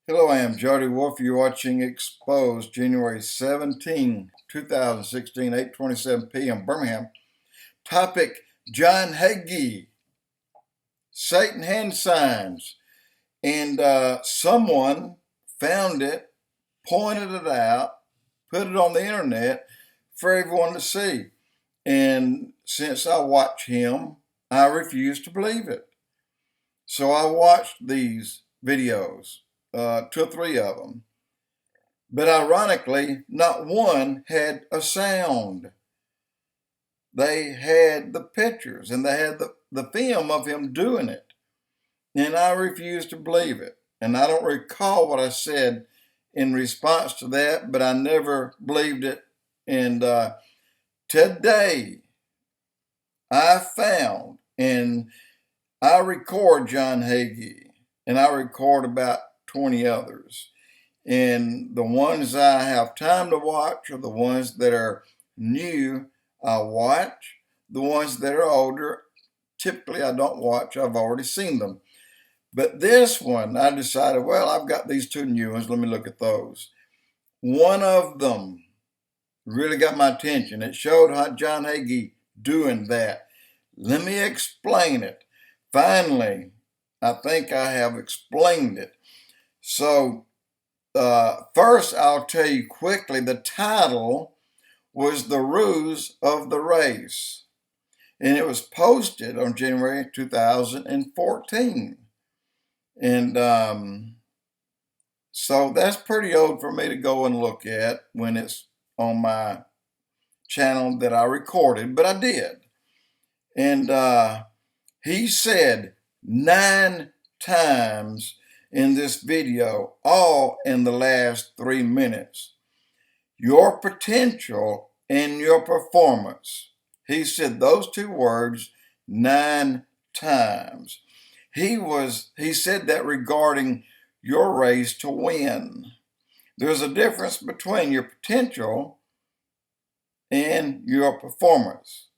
Hello, I am Jody Wolf. You're watching Expoz, January 17, 2016, 8:27 p.m. Birmingham. Topic, John Hagee, Satan hand signs. And someone found it, pointed it out, put it on the internet for everyone to see. And since I watch him, I refuse to believe it. So I watched these videos, two or three of them. But ironically, not one had a sound. They had the pictures and they had the film of him doing it. And I refuse to believe it. And I don't recall what I said in response to that, but I never believed it. And today I found, and I record John Hagee, and I record about 20 others. And the ones I have time to watch are the ones that are new, I watch. The ones that are older, typically I don't watch. I've already seen them. But this one, I decided, well, I've got these two new ones. Let me look at those. One of them really got my attention. It showed how John Hagee doing that. Let me explain it. Finally, I think I have explained it. So, first, I'll tell you quickly, the title was The Ruse of the Race, and it was posted on January 2014. And so that's pretty old for me to go and look at when it's on my channel that I recorded, but I did. And he said 9 times in this video, all in the last 3 minutes, your potential and your performance. He said those two words 9 times. He said that regarding your race to win. There's a difference between your potential and your performance.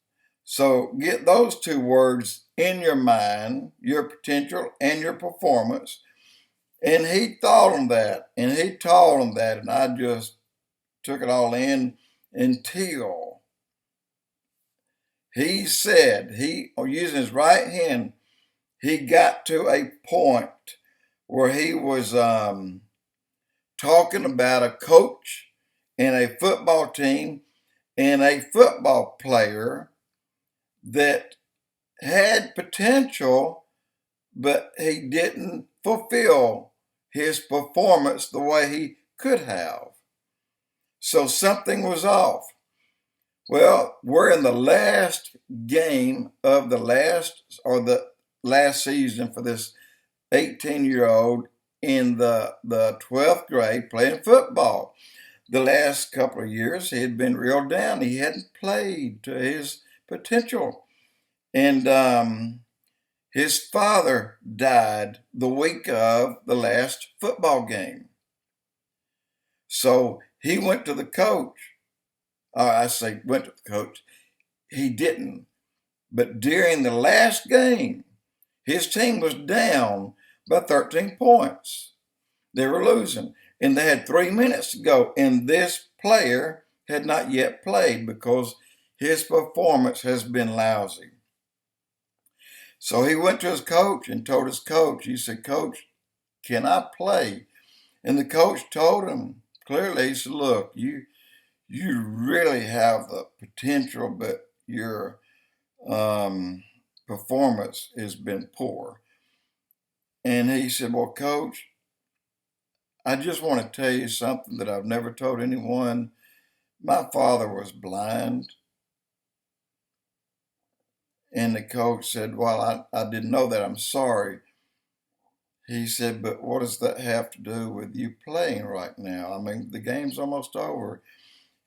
So get those two words in your mind, your potential and your performance. And he thought on that, and he taught on that, and I just took it all in until he said, using his right hand, he got to a point where he was talking about a coach and a football team and a football player that had potential, but he didn't fulfill his performance the way he could have. So something was off. Well, we're in the last game of the last season for this 18-year-old in the 12th grade playing football. The last couple of years, he had been real down. He hadn't played to his potential. And his father died the week of the last football game. So he went to the coach. I say went to the coach. He didn't. But during the last game, his team was down by 13 points. They were losing. And they had 3 minutes to go. And this player had not yet played because his performance has been lousy. So he went to his coach and told his coach, he said, "Coach, can I play?" And the coach told him clearly, he said, "Look, you really have the potential, but your performance has been poor." And he said, "Well, Coach, I just want to tell you something that I've never told anyone. My father was blind." And the coach said, "Well, I didn't know that. I'm sorry." He said, "But what does that have to do with you playing right now? I mean, the game's almost over."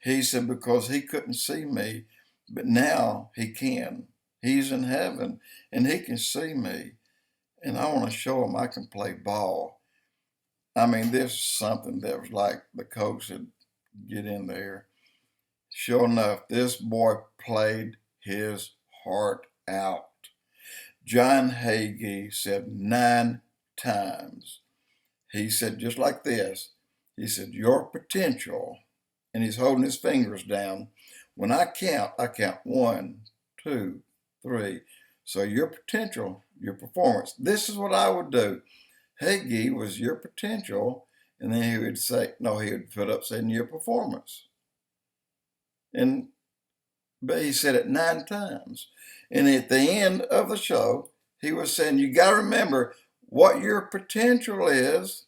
He said, "Because he couldn't see me, but now he can. He's in heaven, and he can see me. And I want to show him I can play ball." I mean, this is something that was like the coach said, "Get in there." Sure enough, this boy played his heart out. John Hagee said 9 times He said, just like this. He said, your potential, and he's holding his fingers down. When I count 1, 2, 3. So your potential, your performance. This is what I would do. Hagee was your potential, and then he would say, no, he would put up saying your performance. But he said it 9 times. And at the end of the show, he was saying, you got to remember what your potential is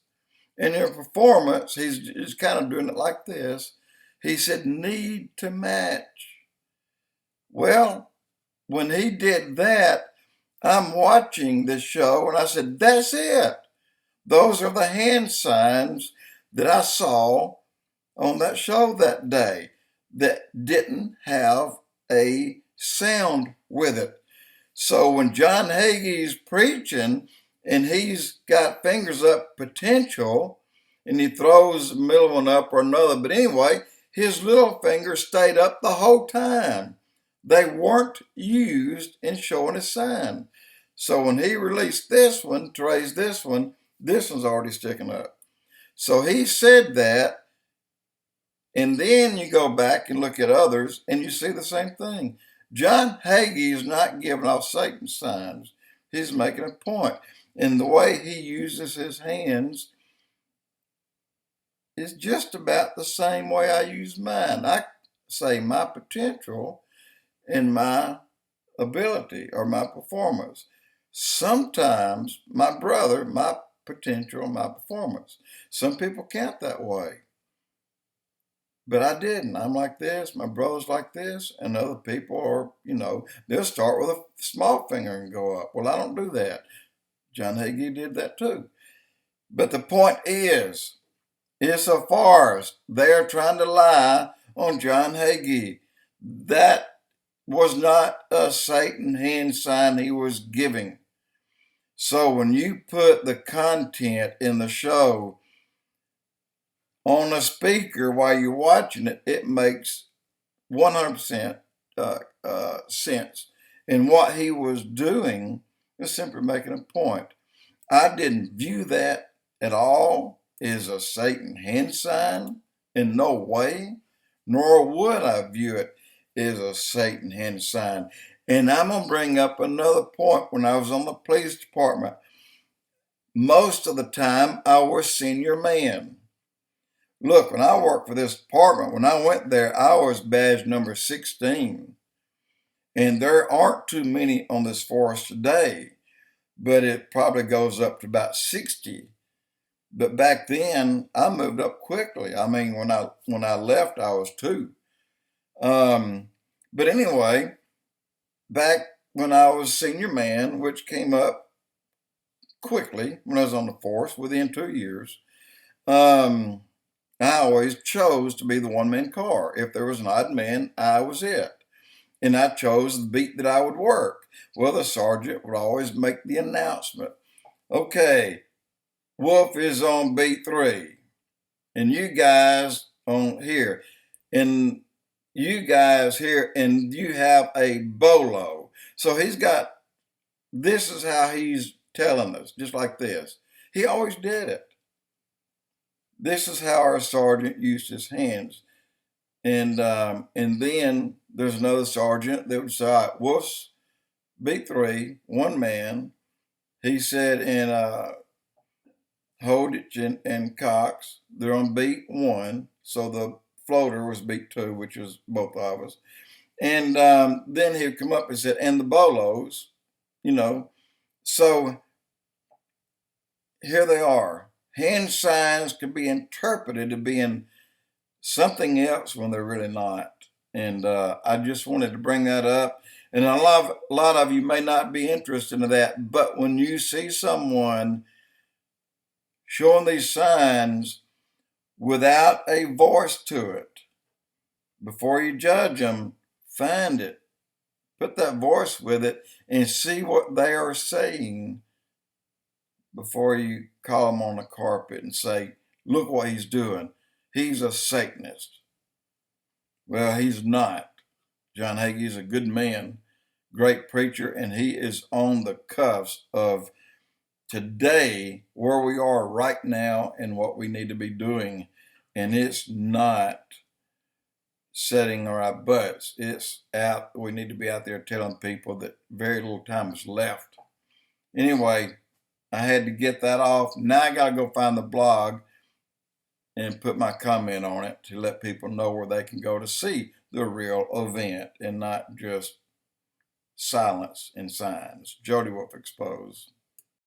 and your performance. He's kind of doing it like this. He said, need to match. Well, when he did that, I'm watching this show and I said, that's it. Those are the hand signs that I saw on that show that day that didn't have a sound with it. So when John Hagee's preaching and he's got fingers up potential and he throws the middle one up or another, but anyway, his little fingers stayed up the whole time. They weren't used in showing a sign. So when he released this one to raise this one's already sticking up. So he said that, and then you go back and look at others and you see the same thing. John Hagee is not giving off Satan's signs. He's making a point. And the way he uses his hands is just about the same way I use mine. I say my potential and my ability or my performance. Sometimes my brother, my potential, my performance. Some people count that way. But I didn't. I'm like this, my brother's like this, and other people are, they'll start with a small finger and go up. Well, I don't do that. John Hagee did that too. But the point is so far as they're trying to lie on John Hagee, that was not a Satan hand sign he was giving. So when you put the content in the show on a speaker while you're watching it, it makes 100% sense. And what he was doing is simply making a point. I didn't view that at all as a Satan hand sign, in no way, nor would I view it as a Satan hand sign. And I'm going to bring up another point. When I was on the police department, most of the time I was senior man. Look, when I worked for this department, when I went there, I was badge number 16. And there aren't too many on this force today, but it probably goes up to about 60. But back then, I moved up quickly. I mean, when I left, I was 2. But anyway, back when I was senior man, which came up quickly when I was on the force, within 2 years, I always chose to be the one-man car. If there was an odd man, I was it. And I chose the beat that I would work. Well, the sergeant would always make the announcement. Okay, Wolf is on beat 3. And you guys on here. And you guys here. And you have a bolo. So this is how he's telling us, just like this. He always did it. This is how our sergeant used his hands. And then there's another sergeant that would say, all right, Wolf's beat 3, one man. He said, and Holditch and Cox, they're on beat 1. So the floater was beat 2, which was both of us. And then he'd come up and said, and the bolos, So here they are. Hand signs can be interpreted to being something else when they're really not. And I just wanted to bring that up. And a lot of you may not be interested in that, but when you see someone showing these signs without a voice to it, before you judge them, find it, put that voice with it, and see what they are saying before you call them on the carpet and say, look what he's doing. He's a Satanist. Well, he's not. John Hagee is a good man, great preacher, and he is on the cuffs of today, where we are right now and what we need to be doing. And it's not setting our butts. It's out. We need to be out there telling people that very little time is left. Anyway, I had to get that off. Now I got to go find the blog and put my comment on it to let people know where they can go to see the real event and not just silence and signs. Jody Wolf Expoz.